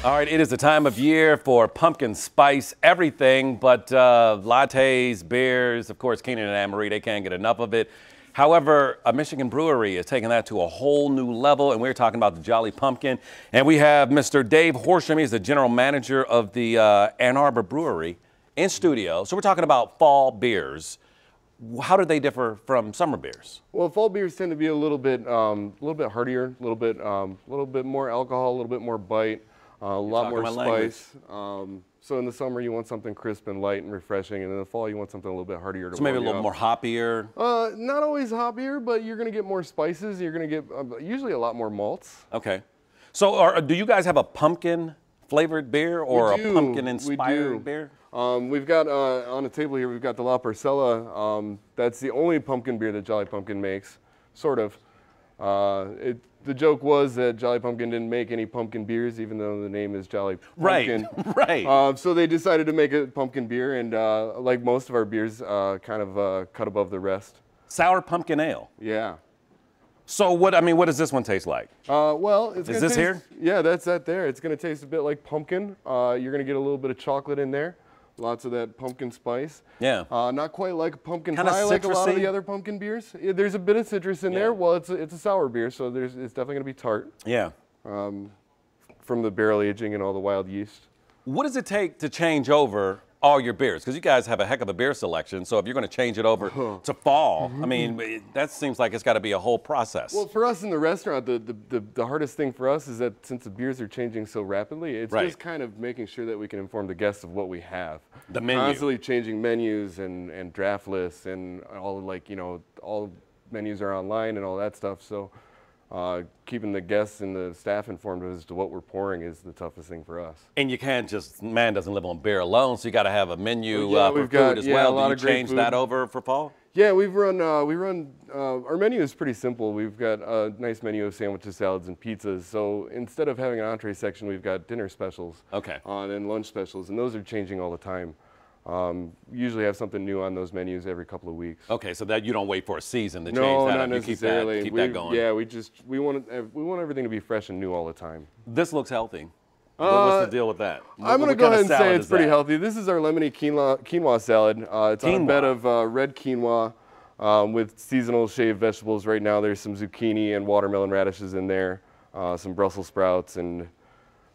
All right, it is the time of year for pumpkin spice everything, but lattes, beers, of course, Keenan and Anne Marie, they can't get enough of it. However, a Michigan brewery is taking that to a whole new level, and we're talking about the Jolly Pumpkin. And we have Mr. Dave Horsham. He's the general manager of the Ann Arbor Brewery in studio. So we're talking about fall beers. How do they differ from summer beers? Well, fall beers tend to be a little bit heartier, a little bit more alcohol, a little bit more bite. A lot more spice. So in the summer you want something crisp and light and refreshing, and in the fall you want something a little bit heartier. So maybe a little more hoppier? Not always hoppier, but you're going to get more spices. You're going to get usually a lot more malts. Okay. So do you guys have a pumpkin flavored beer or a pumpkin inspired beer? We've got on the table here, we've got the La Parcella. That's the only pumpkin beer that Jolly Pumpkin makes, sort of. The joke was that Jolly Pumpkin didn't make any pumpkin beers, even though the name is Jolly Pumpkin. Right. So they decided to make a pumpkin beer, and like most of our beers, kind of cut above the rest. Sour pumpkin ale. Yeah. So what does this one taste like? Well, it's is this here? Yeah, that's that there. It's going to taste a bit like pumpkin. You're going to get a little bit of chocolate in there. Lots of that pumpkin spice. Yeah. Not quite like a pumpkin Kinda pie like a lot of citrusy? the other pumpkin beers. There's a bit of citrus in there. Well, it's a sour beer, so it's definitely going to be tart. Yeah. From the barrel aging and all the wild yeast. What does it take to change over all your beers? Because you guys have a heck of a beer selection, so if you're going to change it over to fall, I mean, that seems like it's got to be a whole process. Well, for us in the restaurant, the hardest thing for us is that since the beers are changing so rapidly, it's just kind of making sure that we can inform the guests of what we have. The menu. Constantly changing menus and draft lists and all, like, all menus are online and all that stuff. So keeping the guests and the staff informed as to what we're pouring is the toughest thing for us. And you can't just, man doesn't live on beer alone, so you got to have a menu for food as a well. lot Do you of great change food. that over for fall? Yeah, we run our menu is pretty simple. We've got a nice menu of sandwiches, salads, and pizzas. So instead of having an entree section, we've got dinner specials. Okay. And lunch specials, and those are changing all the time. Usually have something new on those menus every couple of weeks. Okay, so that you don't wait for a season to change No, that not up. necessarily. You keep that going. Yeah, we want everything to be fresh and new all the time. This looks healthy. What's the deal with that? I'm going to go ahead and say it's pretty healthy. This is our lemony quinoa salad. It's on a bed of red quinoa with seasonal shaved vegetables. Right now there's some zucchini and watermelon radishes in there, some Brussels sprouts, and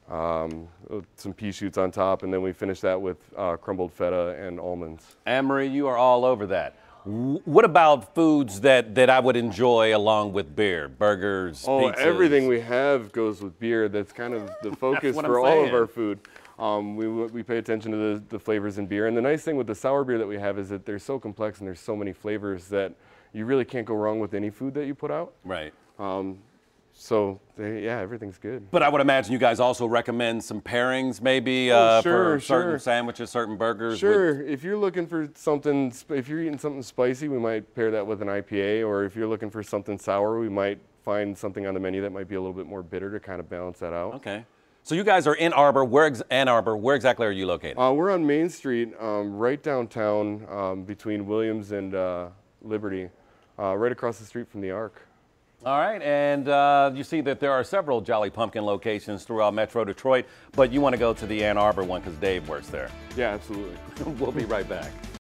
some pea shoots on top, and then we finish that with crumbled feta and almonds. Anne Marie, you are all over that. What about foods that I would enjoy along with beer? Burgers, pizzas? Everything we have goes with beer. That's kind of the focus for all of our food. We pay attention to the flavors in beer, and the nice thing with the sour beer that we have is that they're so complex and there's so many flavors that you really can't go wrong with any food that you put out. Right. So, yeah, everything's good. But I would imagine you guys also recommend some pairings maybe for certain sandwiches, certain burgers. Sure. If you're looking for something, if you're eating something spicy, we might pair that with an IPA, or if you're looking for something sour, we might find something on the menu that might be a little bit more bitter to kind of balance that out. Okay. So you guys are in Arbor. Ann Arbor. Where exactly are you located? We're on Main Street, right downtown, between Williams and Liberty, right across the street from the Arc. All right, and you see that there are several Jolly Pumpkin locations throughout Metro Detroit, but you want to go to the Ann Arbor one because Dave works there. Yeah, absolutely. We'll be right back.